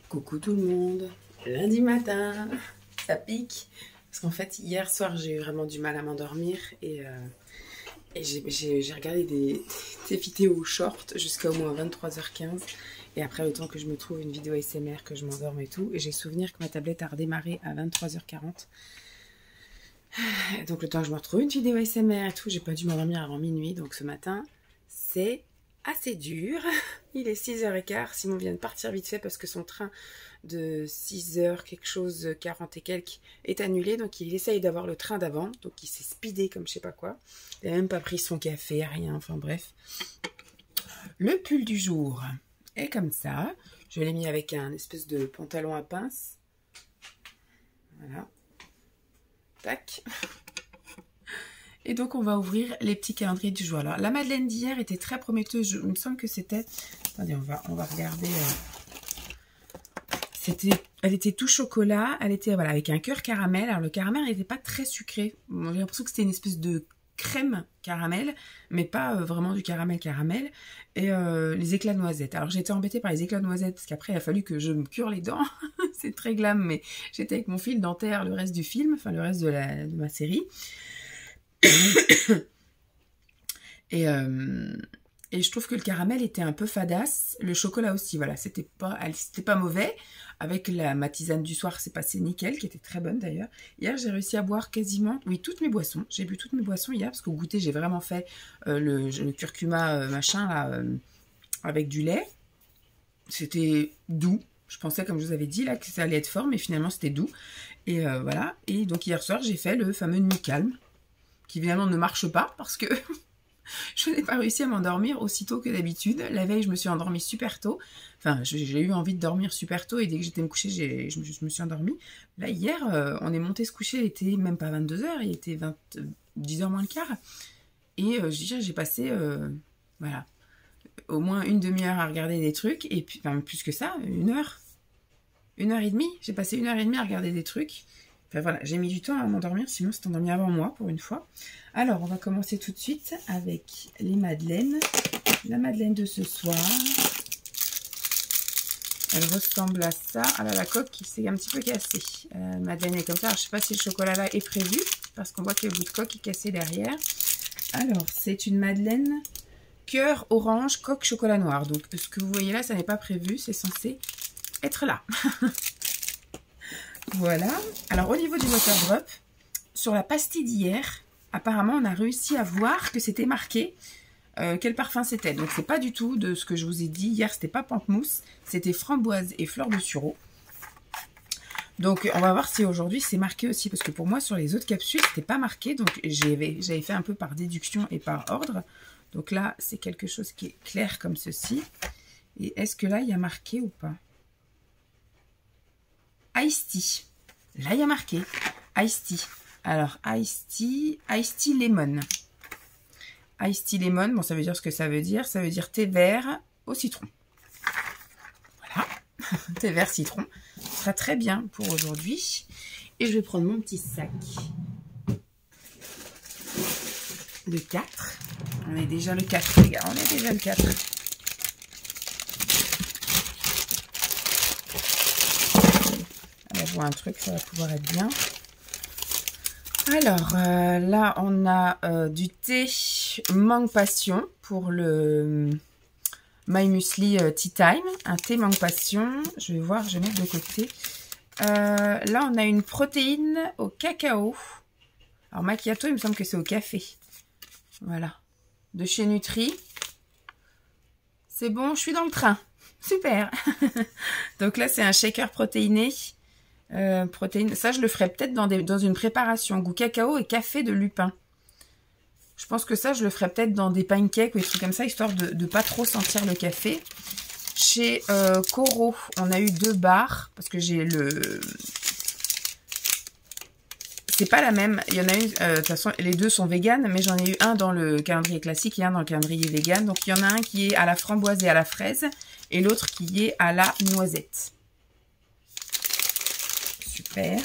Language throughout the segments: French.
Coucou tout le monde, lundi matin, ça pique. Parce qu'en fait, hier soir, j'ai eu vraiment du mal à m'endormir et j'ai regardé des vidéos short jusqu'à au moins 23h15. Et après, le temps que je me trouve une vidéo SMR, que je m'endorme et tout. Et j'ai souvenir que ma tablette a redémarré à 23h40. Donc le temps que je me retrouve une vidéo SMR et tout, j'ai pas dû m'endormir avant minuit. Donc ce matin, c'est assez dur. Il est 6h15. Simon vient de partir vite fait parce que son train de 6h quelque chose 40 et quelques est annulé. Donc il essaye d'avoir le train d'avant. Donc il s'est speedé comme je sais pas quoi. Il n'a même pas pris son café, rien. Enfin bref. Le pull du jour est comme ça. Je l'ai mis avec un espèce de pantalon à pince. Voilà. Tac. Et donc on va ouvrir les petits calendriers du jour. Alors la madeleine d'hier était très prometteuse. Il me semble que c'était... Attendez, on va regarder. Elle était tout chocolat. Elle était voilà, avec un cœur caramel. Alors le caramel n'était pas très sucré. J'ai l'impression que c'était une espèce de crème caramel, mais pas vraiment du caramel. Et les éclats de noisettes. Alors j'étais embêtée par les éclats de noisettes parce qu'après il a fallu que je me cure les dents. C'est très glam, mais j'étais avec mon fil dentaire le reste du film, enfin le reste de ma série. Et je trouve que le caramel était un peu fadasse, le chocolat aussi, voilà, c'était pas mauvais. Avec ma tisane du soir, c'est passé nickel, qui était très bonne d'ailleurs. Hier, j'ai réussi à boire quasiment, oui, toutes mes boissons. J'ai bu toutes mes boissons hier, parce qu'au goûter, j'ai vraiment fait le curcuma machin, là, avec du lait. C'était doux. Je pensais, comme je vous avais dit, là, que ça allait être fort, mais finalement, c'était doux. Et voilà. Et donc, hier soir, j'ai fait le fameux nuit calme, qui évidemment ne marche pas, parce que je n'ai pas réussi à m'endormir aussitôt que d'habitude. La veille, je me suis endormie super tôt. Enfin, j'ai eu envie de dormir super tôt, et dès que j'étais me coucher, je me suis endormie. Là, hier, on est monté se coucher, il était même pas 22h, il était 10h moins le quart. Et j'ai passé, voilà, au moins une demi-heure à regarder des trucs, et puis, enfin, plus que ça, une heure et demie. J'ai passé 1h30 à regarder des trucs. Enfin voilà, j'ai mis du temps à m'endormir, sinon c'est endormi avant moi pour une fois. Alors, on va commencer tout de suite avec les madeleines. La madeleine de ce soir. Elle ressemble à ça. Ah là, la coque qui s'est un petit peu cassée. La madeleine est comme ça. Alors, je ne sais pas si le chocolat là est prévu, parce qu'on voit que le bout de coque est cassé derrière. Alors, c'est une madeleine cœur orange, coque chocolat noir. Donc, ce que vous voyez là, ça n'est pas prévu. C'est censé être là. Voilà. Alors, au niveau du water drop, sur la pastille d'hier, apparemment, on a réussi à voir que c'était marqué quel parfum c'était. Donc, c'est pas du tout de ce que je vous ai dit. Hier, c'était pas pamplemousse, c'était framboise et fleur de sureau. Donc, on va voir si aujourd'hui, c'est marqué aussi. Parce que pour moi, sur les autres capsules, c'était pas marqué. Donc, j'avais fait un peu par déduction et par ordre. Donc là, c'est quelque chose qui est clair comme ceci. Et est-ce que là, il y a marqué ou pas ? Iced Tea. Là, il y a marqué Iced Tea. Alors, Iced Tea Lemon. Iced Tea Lemon, bon, ça veut dire ce que ça veut dire. Ça veut dire thé vert au citron. Voilà. Thé vert citron. Ce sera très bien pour aujourd'hui. Et je vais prendre mon petit sac de 4. On est déjà le 4, les gars. On est déjà le 4. On voit un truc, ça va pouvoir être bien. Alors, là, on a du thé mangue passion pour le My Muesli Tea Time. Un thé mangue passion. Je vais voir, je vais mettre de côté. Là, on a une protéine au cacao. Alors, macchiato, il me semble que c'est au café. Voilà. De chez Nutri. C'est bon, je suis dans le train. Super. Donc là, c'est un shaker protéiné. Protéines, ça je le ferai peut-être dans une préparation goût cacao et café de lupin. Je pense que ça je le ferai peut-être dans des pancakes ou des trucs comme ça, histoire de pas trop sentir le café. Chez Coro, on a eu 2 barres parce que j'ai le... C'est pas la même, il y en a une, de toute façon les deux sont véganes, mais j'en ai eu un dans le calendrier classique et un dans le calendrier vegan. Donc il y en a un qui est à la framboise et à la fraise et l'autre qui est à la noisette. Super.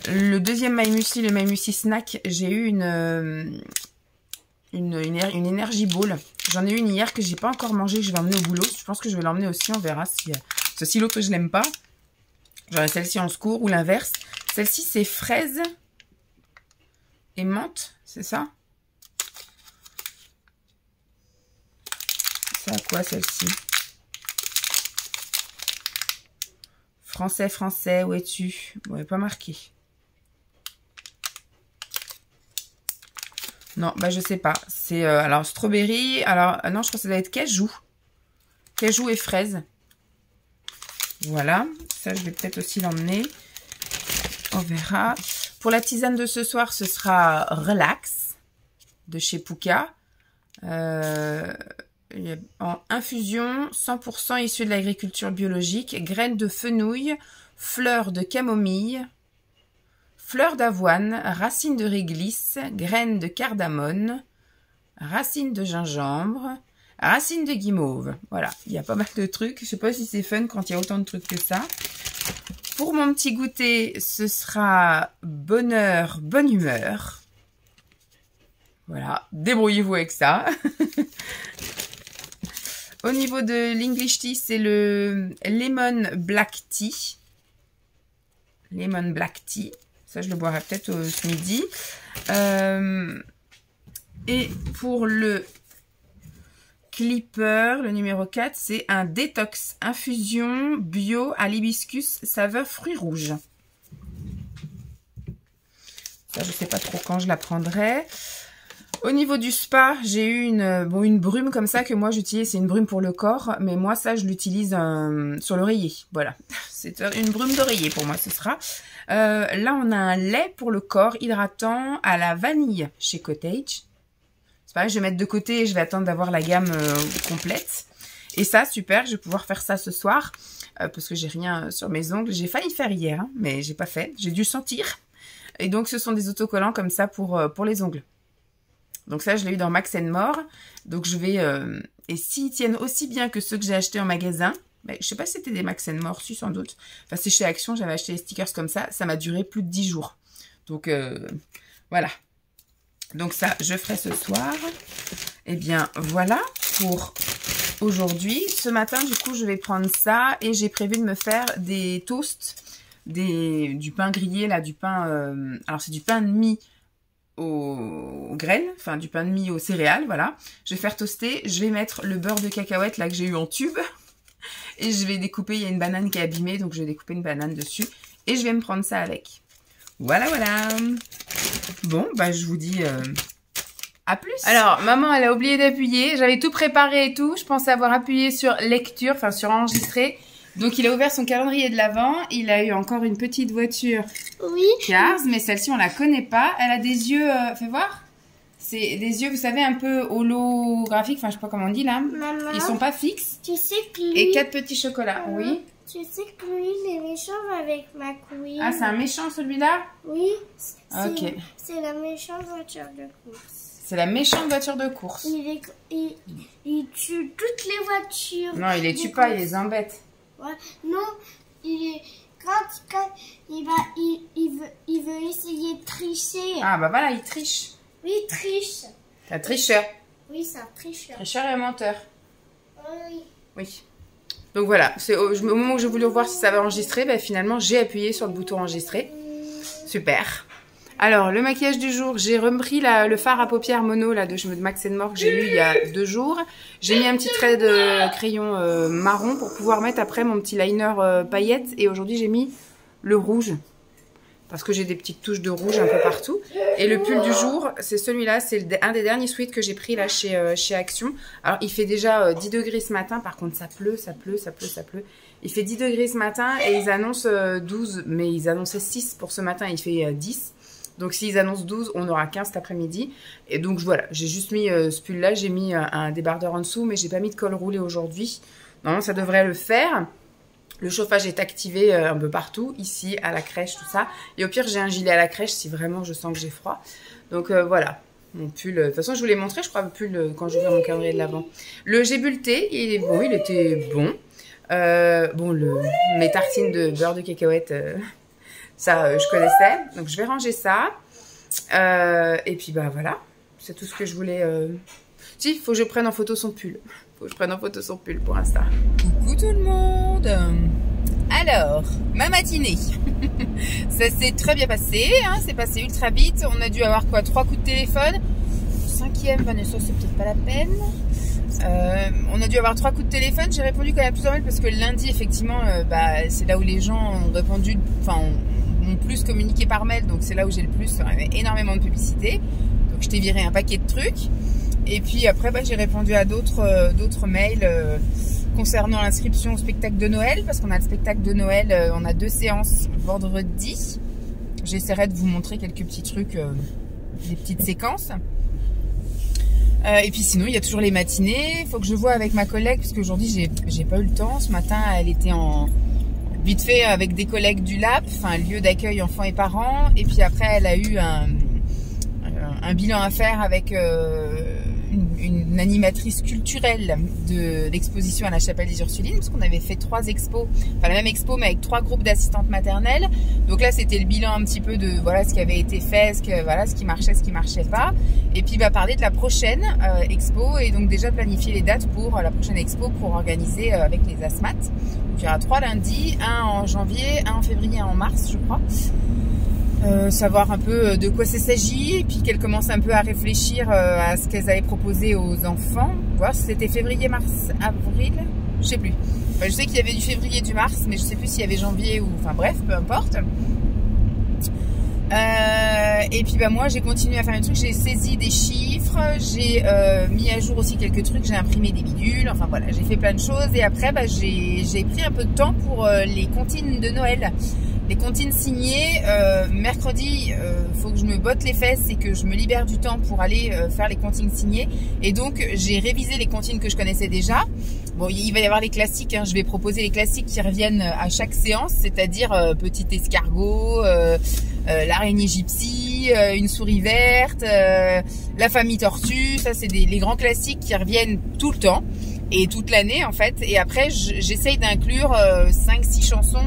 Le deuxième My Muesli, le My Muesli Snack, j'ai eu une Energy Ball. J'en ai une hier que j'ai pas encore mangé, que je vais emmener au boulot. Je pense que je vais l'emmener aussi, on verra Si l'autre, je l'aime pas, j'aurais celle-ci en secours ou l'inverse. Celle-ci, c'est fraise et menthe, c'est ça? C'est à quoi celle-ci? Français, français, où es-tu? Ouais, pas marqué. Non, bah je sais pas. C'est alors strawberry. Alors non, je crois que ça doit être cajou. Cajou et fraise. Voilà. Ça, je vais peut-être aussi l'emmener. On verra. Pour la tisane de ce soir, ce sera Relax de chez Pouka. En infusion, 100% issu de l'agriculture biologique, graines de fenouil, fleurs de camomille, fleurs d'avoine, racines de réglisse, graines de cardamone, racines de gingembre, racines de guimauve. Voilà, il y a pas mal de trucs. Je sais pas si c'est fun quand il y a autant de trucs que ça. Pour mon petit goûter, ce sera bonheur, bonne humeur. Voilà, débrouillez-vous avec ça. Au niveau de l'English Tea, c'est le Lemon Black Tea. Lemon Black Tea. Ça, je le boirai peut-être ce midi. Et pour le Clipper, le numéro 4, c'est un détox infusion bio à l'hibiscus saveur fruits rouges. Ça, je ne sais pas trop quand je la prendrai. Au niveau du spa, j'ai eu une brume comme ça que moi j'utilise. C'est une brume pour le corps, mais moi ça je l'utilise sur l'oreiller. Voilà, c'est une brume d'oreiller pour moi ce sera. Là on a un lait pour le corps hydratant à la vanille chez Cottage. C'est pareil, je vais mettre de côté et je vais attendre d'avoir la gamme complète. Et ça, super, je vais pouvoir faire ça ce soir parce que j'ai rien sur mes ongles. J'ai failli faire hier, hein, mais j'ai pas fait. J'ai dû sentir. Et donc ce sont des autocollants comme ça pour les ongles. Donc ça, je l'ai eu dans Max & More. Donc je vais... et s'ils tiennent aussi bien que ceux que j'ai achetés en magasin, ben, je sais pas si c'était des Max & More, si sans doute. Enfin, c'est chez Action, j'avais acheté les stickers comme ça. Ça m'a duré plus de 10 jours. Donc voilà. Donc ça, je ferai ce soir. Et bien voilà pour aujourd'hui. Ce matin, du coup, je vais prendre ça. Et j'ai prévu de me faire des toasts. Du pain grillé, là, du pain... alors c'est du pain de mie aux graines, enfin du pain de mie aux céréales, voilà. Je vais faire toaster, je vais mettre le beurre de cacahuète là que j'ai eu en tube et je vais découper, il y a une banane qui est abîmée donc je vais découper une banane dessus et je vais me prendre ça avec. Voilà, voilà. Bon, bah je vous dis à plus. Alors, maman elle a oublié d'appuyer, j'avais tout préparé et tout, je pensais avoir appuyé sur lecture, enfin sur enregistrer. Donc, il a ouvert son calendrier de l'Avent. Il a eu encore une petite voiture Cars, mais celle-ci, on la connaît pas. Elle a des yeux, fais voir. C'est des yeux, vous savez, un peu holographiques. Enfin, je sais pas comment on dit là. Maman, ils sont pas fixes. Tu sais que lui... Et 4 petits chocolats, oui. Tu sais que lui, il est méchant avec McQueen. Ah, c'est un méchant celui-là? Oui. Ok. C'est la méchante voiture de course. C'est la méchante voiture de course. Il tue toutes les voitures. Non, il les tue pas, il les embête. Ouais. Non, quand il veut essayer de tricher. Ah bah voilà, il triche. Oui, il triche. C'est un tricheur. Oui, c'est un tricheur. Tricheur et menteur. Oui. Oui. Donc voilà, c'est au moment où j'ai voulu voir si ça va enregistrer, bah, finalement j'ai appuyé sur le bouton enregistrer. Super. Alors, le maquillage du jour, j'ai repris le fard à paupières mono là, de Max & More que j'ai eu il y a 2 jours. J'ai mis un petit trait de crayon marron pour pouvoir mettre après mon petit liner paillettes. Et aujourd'hui, j'ai mis le rouge parce que j'ai des petites touches de rouge un peu partout. Et le pull du jour, c'est celui-là. C'est un des derniers sweats que j'ai pris là chez Action. Alors, il fait déjà 10 degrés ce matin. Par contre, ça pleut, ça pleut, ça pleut, ça pleut. Il fait 10 degrés ce matin et ils annoncent 12. Mais ils annonçaient 6 pour ce matin. Il fait 10. Donc, s'ils annoncent 12, on aura 15 cet après-midi. Et donc, voilà, j'ai juste mis ce pull-là. J'ai mis un débardeur en dessous, mais j'ai pas mis de col roulé aujourd'hui. Normalement, ça devrait le faire. Le chauffage est activé un peu partout, ici, à la crèche, tout ça. Et au pire, j'ai un gilet à la crèche si vraiment je sens que j'ai froid. Donc, voilà. Mon pull, de toute façon, je vous l'ai montré, je crois, le pull quand j'ouvrais mon calendrier de l'Avent. Le j'ai bulleté, il est bon, il était bon. Mes tartines de beurre de cacahuète... ça, je connaissais. Donc, je vais ranger ça. Et puis, bah voilà. C'est tout ce que je voulais... Si, il faut que je prenne en photo son pull. Il faut que je prenne en photo son pull pour Insta. Coucou tout le monde. Alors, ma matinée, ça s'est très bien passé, hein, c'est passé ultra vite. On a dû avoir quoi, 3 coups de téléphone. 5e, Vanessa, c'est peut-être pas la peine. On a dû avoir 3 coups de téléphone. J'ai répondu quand même plusieurs mails parce que lundi, effectivement, c'est là où les gens ont répondu, enfin, ont plus communiqué par mail, donc c'est là où j'ai le plus, énormément de publicité. Donc je t'ai viré un paquet de trucs. Et puis après, j'ai répondu à d'autres mails concernant l'inscription au spectacle de Noël, parce qu'on a le spectacle de Noël, on a 2 séances vendredi. J'essaierai de vous montrer quelques petits trucs, des petites séquences. Et puis sinon, il y a toujours les matinées. Il faut que je vois avec ma collègue, parce qu'aujourd'hui, j'ai pas eu le temps. Ce matin, elle était vite fait avec des collègues du LAP, enfin lieu d'accueil enfants et parents. Et puis après, elle a eu un bilan à faire avec une animatrice culturelle de l'exposition à la Chapelle des Ursulines, parce qu'on avait fait 3 expos, enfin la même expo mais avec 3 groupes d'assistantes maternelles. Donc là c'était le bilan un petit peu de voilà ce qui avait été fait, ce qui marchait, ce qui marchait pas, et puis parler de la prochaine expo, et donc déjà planifier les dates pour la prochaine expo pour organiser avec les asthmates. Donc il y aura 3 lundis, un en janvier, un en février, un en mars je crois. Savoir un peu de quoi ça s'agit, et puis qu'elles commencent un peu à réfléchir à ce qu'elles allaient proposer aux enfants, voir si c'était février, mars, avril, je sais plus. Enfin, je sais qu'il y avait du février, du mars, mais je sais plus s'il y avait janvier ou, enfin bref, peu importe. Et puis moi j'ai continué à faire un truc, j'ai saisi des chiffres, j'ai mis à jour aussi quelques trucs, j'ai imprimé des bidules, enfin voilà, j'ai fait plein de choses. Et après j'ai pris un peu de temps pour les comptines de Noël. Les comptines signées, mercredi, faut que je me botte les fesses et que je me libère du temps pour aller faire les comptines signées. Et donc, j'ai révisé les comptines que je connaissais déjà. Bon, il va y avoir les classiques, hein. Je vais proposer les classiques qui reviennent à chaque séance, c'est-à-dire petit escargot, l'araignée gypsy, une souris verte, la famille tortue. Ça, c'est les grands classiques qui reviennent tout le temps. Et toute l'année, en fait. Et après, j'essaye d'inclure 5-6 chansons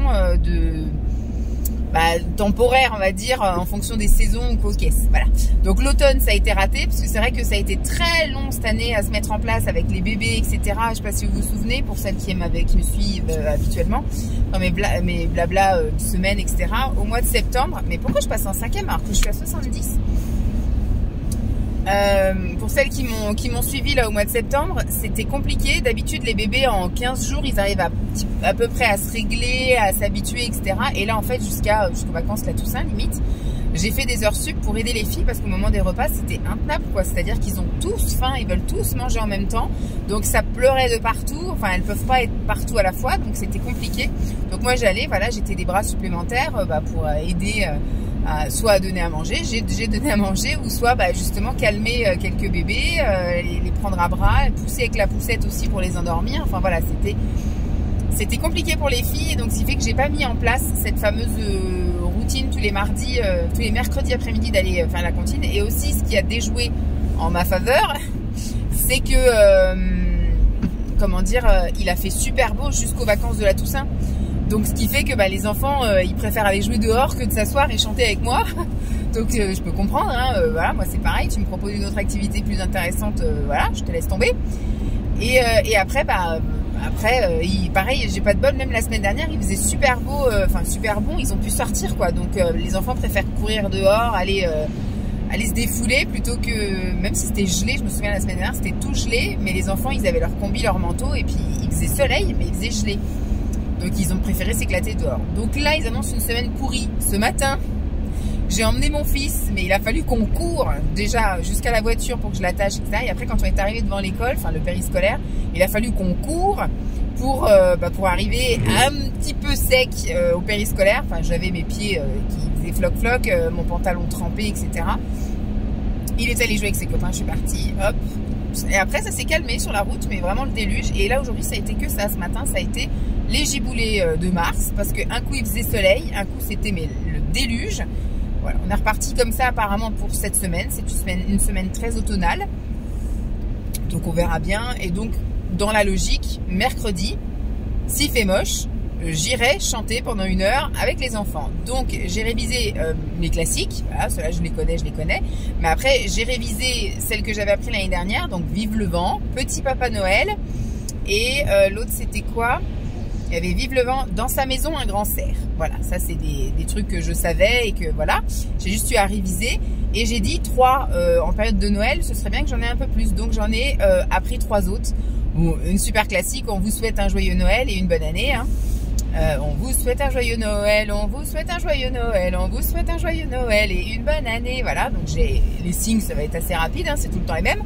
temporaire, on va dire, en fonction des saisons ou cocaisses. Voilà. Donc l'automne, ça a été raté, parce que c'est vrai que ça a été très long cette année à se mettre en place avec les bébés, etc. Je sais pas si vous vous souvenez, pour celles qui me suivent habituellement, dans mes blabla de semaine, etc. Au mois de septembre, mais pourquoi je passe en 5e alors que je suis à 70? Pour celles qui m'ont suivi là au mois de septembre, c'était compliqué. D'habitude les bébés en 15 jours ils arrivent à peu près à se régler, à s'habituer, etc. Et là en fait jusqu'aux vacances, la Toussaint limite, j'ai fait des heures sup pour aider les filles, parce qu'au moment des repas c'était intenable quoi. C'est-à-dire qu'ils ont tous faim, ils veulent tous manger en même temps, donc ça pleurait de partout. Enfin elles peuvent pas être partout à la fois, donc c'était compliqué. Donc moi j'allais, voilà, j'étais des bras supplémentaires pour aider soit à donner à manger, j'ai donné à manger, ou soit justement calmer quelques bébés, les prendre à bras, pousser avec la poussette aussi pour les endormir. Enfin voilà, c'était compliqué pour les filles, et donc ce qui fait que j'ai pas mis en place cette fameuse routine tous les mercredis après-midi d'aller faire la cantine. Et aussi ce qui a déjoué en ma faveur, c'est que comment dire, il a fait super beau jusqu'aux vacances de la Toussaint. Donc ce qui fait que les enfants ils préfèrent aller jouer dehors que de s'asseoir et chanter avec moi. Donc je peux comprendre, hein, voilà, moi c'est pareil, tu me proposes une autre activité plus intéressante, voilà, je te laisse tomber. Et après pareil, j'ai pas de bol, même la semaine dernière il faisait super beau, enfin super bon, ils ont pu sortir quoi. Donc les enfants préfèrent courir dehors, aller se défouler, plutôt que, même si c'était gelé, je me souviens la semaine dernière c'était tout gelé, mais les enfants ils avaient leur combi, leur manteau, et puis il faisait soleil mais il faisait gelé. Donc ils ont préféré s'éclater dehors. Donc là ils annoncent une semaine pourrie. Ce matin j'ai emmené mon fils, mais il a fallu qu'on court déjà jusqu'à la voiture pour que je l'attache, etc. Et après quand on est arrivé devant l'école, enfin le périscolaire, il a fallu qu'on court pour arriver un petit peu sec au périscolaire. Enfin j'avais mes pieds qui faisaient floc-floc, mon pantalon trempé, etc. Il est allé jouer avec ses copains, je suis partie, hop. Et après ça s'est calmé sur la route, mais vraiment le déluge. Et là aujourd'hui ça a été que ça, ce matin ça a été les giboulées de mars, parce qu'un coup il faisait soleil, un coup c'était le déluge. Voilà, on est reparti comme ça apparemment pour cette semaine. C'est une semaine très automnale, donc on verra bien. Et donc dans la logique, mercredi, s'il fait moche, j'irai chanter pendant 1 heure avec les enfants. Donc j'ai révisé les classiques, voilà, ceux-là je les connais, mais après j'ai révisé celles que j'avais appris l'année dernière, donc Vive le vent, Petit Papa Noël, et l'autre c'était quoi? Il y avait Vive le vent, dans sa maison un grand cerf. Voilà, ça c'est des trucs que je savais et que voilà, j'ai juste eu à réviser. Et j'ai dit 3 en période de Noël, ce serait bien que j'en ai un peu plus. Donc j'en ai appris 3 autres. Bon, une super classique, on vous souhaite un joyeux Noël et une bonne année. Hein. On vous souhaite un joyeux Noël, on vous souhaite un joyeux Noël, on vous souhaite un joyeux Noël et une bonne année. Voilà, donc j'ai les signes, ça va être assez rapide, hein, c'est tout le temps les mêmes.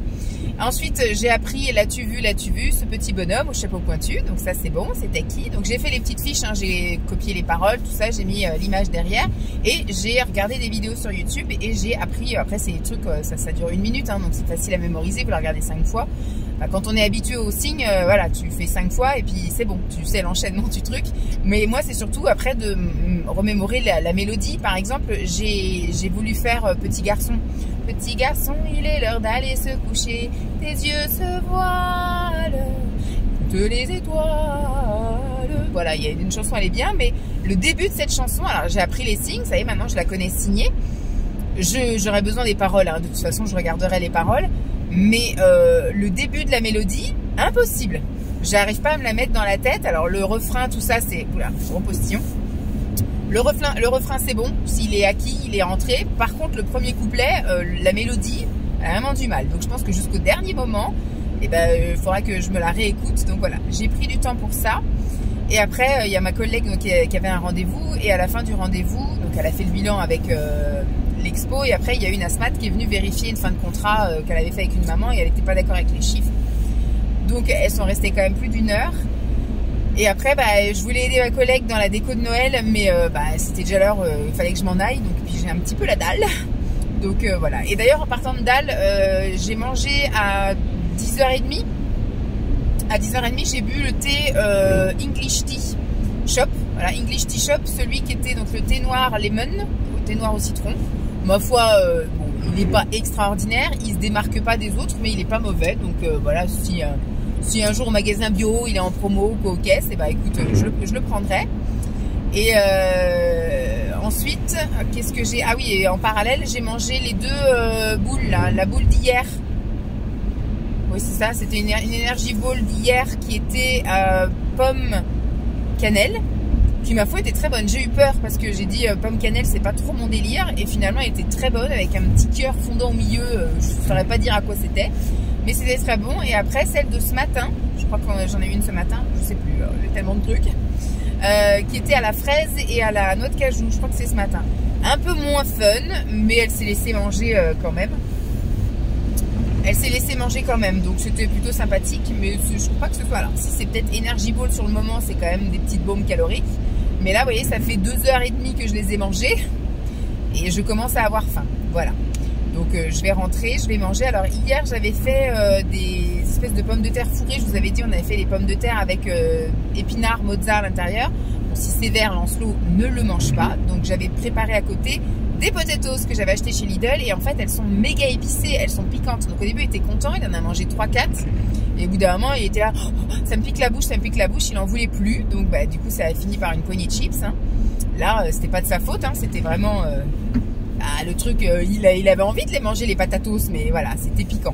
Ensuite, j'ai appris l'as-tu vu, ce petit bonhomme au chapeau pointu. Donc ça, c'est bon, c'est acquis. Donc j'ai fait les petites fiches, hein, j'ai copié les paroles, tout ça, j'ai mis l'image derrière. Et j'ai regardé des vidéos sur YouTube et j'ai appris, après c'est des trucs, ça dure 1 minute, hein, donc c'est facile à mémoriser, vous la regardez 5 fois. Enfin, quand on est habitué aux signes, voilà, tu fais 5 fois et puis c'est bon, tu sais l'enchaînement du truc. Mais moi, c'est surtout après de remémorer la mélodie. Par exemple, j'ai voulu faire Petit garçon. Petit garçon, il est l'heure d'aller se coucher, tes yeux se voilent, toutes les étoiles. Voilà, il y a une chanson, elle est bien, mais le début de cette chanson, alors j'ai appris les signes, ça y est, maintenant je la connais signée. J'aurais besoin des paroles, hein, de toute façon je regarderai les paroles, mais le début de la mélodie, impossible. J'arrive pas à me la mettre dans la tête, alors le refrain, tout ça, c'est... Oula, gros postillon. Le refrain c'est bon, s'il est acquis, il est rentré. Par contre, le premier couplet, la mélodie, a vraiment du mal. Donc je pense que jusqu'au dernier moment, il faudra que je me la réécoute. Donc voilà, j'ai pris du temps pour ça. Et après, il y a ma collègue donc, qui avait un rendez-vous. Et à la fin du rendez-vous, donc elle a fait le bilan avec l'expo. Et après, il y a une asthmate qui est venue vérifier une fin de contrat qu'elle avait fait avec une maman. Et elle n'était pas d'accord avec les chiffres. Donc elles sont restées quand même plus d'1 heure. Et après, je voulais aider ma collègue dans la déco de Noël, mais c'était déjà l'heure, il fallait que je m'en aille, donc puis j'ai un petit peu la dalle. Donc voilà. Et d'ailleurs, en partant de dalle, j'ai mangé à 10h30. À 10h30, j'ai bu le thé English Tea Shop. Voilà, English Tea Shop, celui qui était donc le thé noir lemon, le thé noir au citron. Ma foi, bon, il n'est pas extraordinaire, il se démarque pas des autres, mais il n'est pas mauvais. Donc voilà, si un jour au magasin bio il est en promo ou aux caisses, et écoute, je le prendrai. Et ensuite, qu'est-ce que j'ai? Ah oui, et en parallèle, j'ai mangé les 2 boules là, la boule d'hier. Oui, c'est ça, c'était une Energy Ball d'hier qui était pomme cannelle, qui ma foi était très bonne. J'ai eu peur parce que j'ai dit pomme cannelle, c'est pas trop mon délire, et finalement elle était très bonne avec un petit cœur fondant au milieu. Je ne saurais pas dire à quoi c'était. Mais c'était très bon. Et après, celle de ce matin, je crois que j'en ai eu une ce matin, je sais plus, il y a tellement de trucs, qui était à la fraise et à la noix de cajou, je crois que c'est ce matin. Un peu moins fun, mais elle s'est laissée manger quand même. Elle s'est laissée manger quand même, donc c'était plutôt sympathique, mais je ne crois pas que ce soit là. Si c'est peut-être Energy Ball sur le moment, c'est quand même des petites bombes caloriques. Mais là, vous voyez, ça fait 2h30 que je les ai mangées et je commence à avoir faim. Voilà. Donc je vais rentrer, je vais manger. Alors hier j'avais fait des espèces de pommes de terre fourrées. Je vous avais dit on avait fait les pommes de terre avec épinards, mozza à l'intérieur. Bon, si c'est vert, Lancelot ne le mange pas. Donc j'avais préparé à côté des potatoes que j'avais acheté chez Lidl. Et en fait elles sont méga épicées, elles sont piquantes. Donc au début il était content, il en a mangé 3-4. Et au bout d'un moment il était là, oh, ça me pique la bouche, ça me pique la bouche. Il en voulait plus. Donc du coup ça a fini par une poignée de chips. Hein. Là c'était pas de sa faute, hein. C'était vraiment... le truc, il avait envie de les manger les patatos, mais voilà, c'était piquant.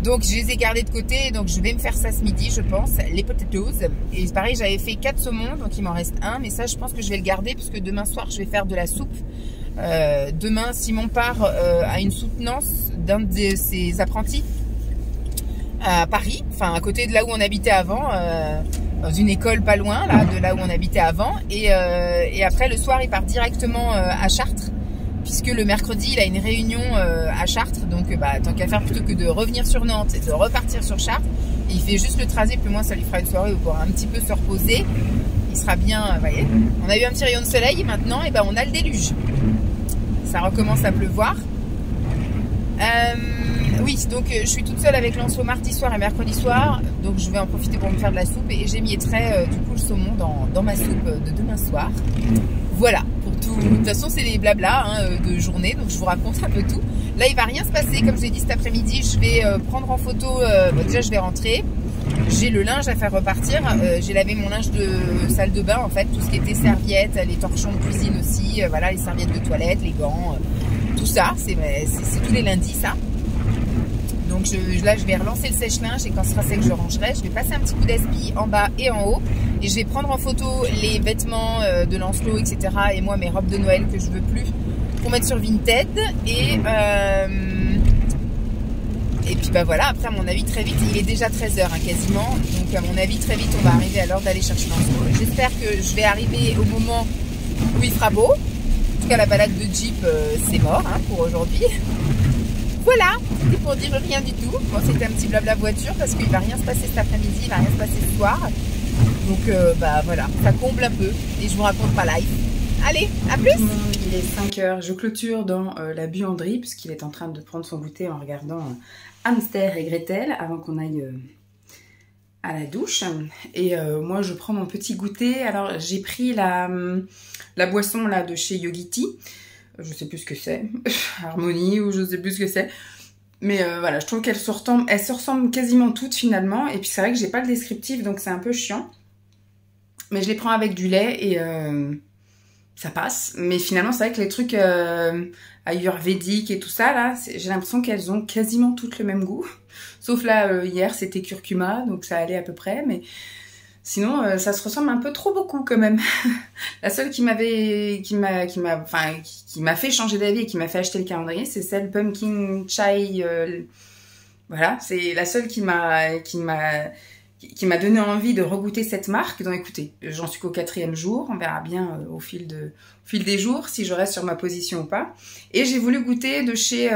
Donc je les ai gardés de côté, donc je vais me faire ça ce midi, je pense, les potatoes. Et pareil, j'avais fait 4 saumons, donc il m'en reste un, mais ça je pense que je vais le garder puisque demain soir je vais faire de la soupe. Demain, Simon part à une soutenance d'un de ses apprentis à Paris, enfin à côté de là où on habitait avant, dans une école pas loin là, de là où on habitait avant. Et après le soir il part directement à Chartres, puisque le mercredi il a une réunion à Chartres, donc tant qu'à faire, plutôt que de revenir sur Nantes et de repartir sur Chartres, il fait juste le trajet, puis moi ça lui fera une soirée où il pourra un petit peu se reposer, il sera bien, vous voyez. On a eu un petit rayon de soleil et maintenant on a le déluge, ça recommence à pleuvoir. Oui, donc je suis toute seule avec Lancelot mardi soir et mercredi soir, donc je vais en profiter pour me faire de la soupe et j'émietterai du coup le saumon dans ma soupe de demain soir. Voilà, pour tout. De toute façon, c'est les blabla de journée, donc je vous raconte un peu tout. Là, il va rien se passer, comme je l'ai dit cet après-midi, je vais prendre en photo. Déjà, je vais rentrer. J'ai le linge à faire repartir. J'ai lavé mon linge de salle de bain, en fait, tout ce qui était serviettes, les torchons de cuisine aussi, voilà, les serviettes de toilette, les gants, tout ça. C'est tous les lundis, ça. Donc là, je vais relancer le sèche-linge et quand ce sera sec, je rangerai. Je vais passer un petit coup d'aspi en bas et en haut. Et je vais prendre en photo les vêtements de Lancelot, etc. Et moi, mes robes de Noël que je veux plus pour mettre sur Vinted. Et puis bah voilà, après à mon avis très vite, il est déjà 13h hein, quasiment. Donc à mon avis très vite on va arriver à l'heure d'aller chercher Lancelot. J'espère que je vais arriver au moment où il fera beau. En tout cas la balade de Jeep c'est mort hein, pour aujourd'hui. Voilà, c'était pour dire rien du tout. Bon, c'était un petit blabla voiture parce qu'il va rien se passer cet après-midi, il va rien se passer ce soir. Donc bah voilà, ça comble un peu et je vous raconte pas live. Allez, à plus. Il est 5h, je clôture dans la buanderie puisqu'il est en train de prendre son goûter en regardant Hamster et Gretel avant qu'on aille à la douche. Et moi je prends mon petit goûter. Alors j'ai pris la boisson là de chez Yogiti. Je sais plus ce que c'est, Harmonie ou je sais plus ce que c'est. Mais voilà, je trouve qu'elles se ressemblent quasiment toutes finalement. Et puis c'est vrai que j'ai pas le descriptif donc c'est un peu chiant. Mais je les prends avec du lait et ça passe. Mais finalement c'est vrai que les trucs ayurvédiques et tout ça là, j'ai l'impression qu'elles ont quasiment toutes le même goût. Sauf là hier c'était curcuma donc ça allait à peu près. Mais sinon, ça se ressemble un peu trop beaucoup quand même. La seule qui m'a fait changer d'avis et qui m'a fait acheter le calendrier, c'est celle Pumpkin Chai. Voilà, c'est la seule qui m'a donné envie de regoûter cette marque. Donc écoutez, j'en suis qu'au 4e jour. On verra bien au fil des jours si je reste sur ma position ou pas. Et j'ai voulu goûter de chez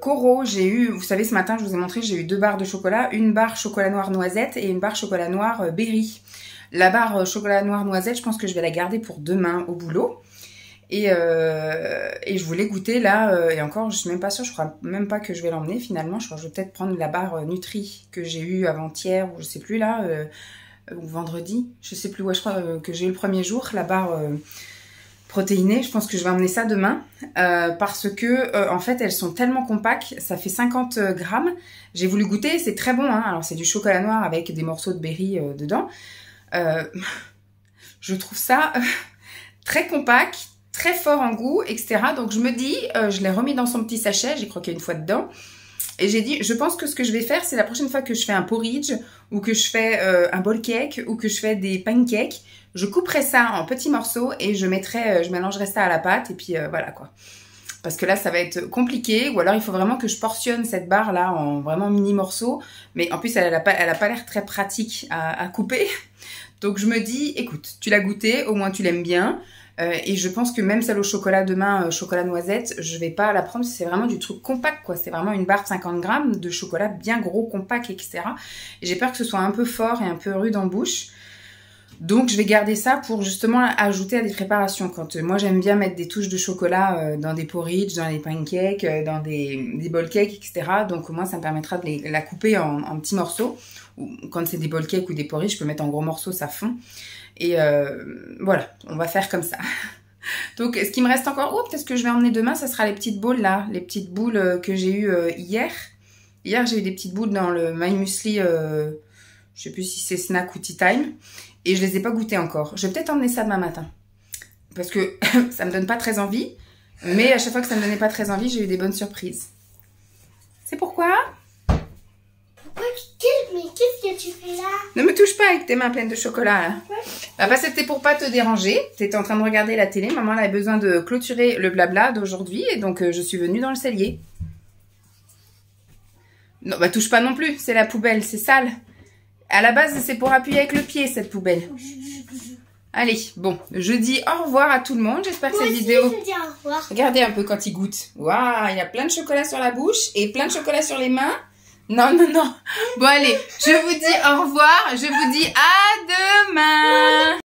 Coro, j'ai eu, vous savez ce matin je vous ai montré, j'ai eu 2 barres de chocolat, une barre chocolat noir noisette et une barre chocolat noir berry. La barre chocolat noir noisette, je pense que je vais la garder pour demain au boulot. Et je voulais goûter là, et encore je suis même pas sûre, je crois même pas que je vais l'emmener finalement. Je crois que je vais peut-être prendre la barre Nutri que j'ai eu avant-hier ou je sais plus là, ou vendredi, je sais plus, ouais je crois que j'ai eu le premier jour, la barre protéinée. Je pense que je vais emmener ça demain parce que en fait elles sont tellement compactes, ça fait 50 grammes. J'ai voulu goûter, c'est très bon hein. Alors c'est du chocolat noir avec des morceaux de berry dedans. Je trouve ça très compact, très fort en goût, etc. Donc je me dis, je l'ai remis dans son petit sachet, j'ai croqué une fois dedans. Et j'ai dit, je pense que ce que je vais faire, c'est la prochaine fois que je fais un porridge, ou que je fais un bowl cake, ou que je fais des pancakes, je couperai ça en petits morceaux et je mélangerai ça à la pâte, et puis voilà quoi. Parce que là, ça va être compliqué, ou alors il faut vraiment que je portionne cette barre là en vraiment mini morceaux. Mais en plus, elle a pas l'air très pratique à couper. Donc je me dis, écoute, tu l'as goûté, au moins tu l'aimes bien. Et je pense que même celle au chocolat demain, chocolat noisette, je vais pas la prendre, c'est vraiment du truc compact quoi, c'est vraiment une barre de 50 grammes de chocolat bien gros, compact, etc. Et j'ai peur que ce soit un peu fort et un peu rude en bouche. Donc je vais garder ça pour justement ajouter à des préparations. Quand moi j'aime bien mettre des touches de chocolat dans des porridge, dans des pancakes, dans des bowl cakes, etc. Donc au moins ça me permettra de la couper en petits morceaux. Ou quand c'est des bowl cakes ou des porridge, je peux mettre en gros morceaux, ça fond. Et voilà, on va faire comme ça. Donc ce qui me reste encore, oh peut-être que je vais emmener demain, ça sera les petites boules là, les petites boules que j'ai eues hier. Hier j'ai eu des petites boules dans le My Muesli, je sais plus si c'est snack ou tea time. Et je les ai pas goûtées encore. Je vais peut-être emmener ça demain matin. Parce que ça me donne pas très envie. Mais à chaque fois que ça me donnait pas très envie, j'ai eu des bonnes surprises. C'est pourquoi? Mais qu'est-ce que tu fais là? Ne me touche pas avec tes mains pleines de chocolat là. Bah, parce que c'était pour pas te déranger. T'étais en train de regarder la télé. Maman elle avait besoin de clôturer le blabla d'aujourd'hui. Et donc je suis venue dans le cellier. Non, bah touche pas non plus. C'est la poubelle, c'est sale. À la base, c'est pour appuyer avec le pied, cette poubelle. Allez, bon, je dis au revoir à tout le monde. J'espère que cette vidéo... Je dis au revoir. Regardez un peu quand il goûte. Waouh, il y a plein de chocolat sur la bouche et plein de chocolat sur les mains. Non, non, non. Bon, allez, je vous dis au revoir. Je vous dis à demain.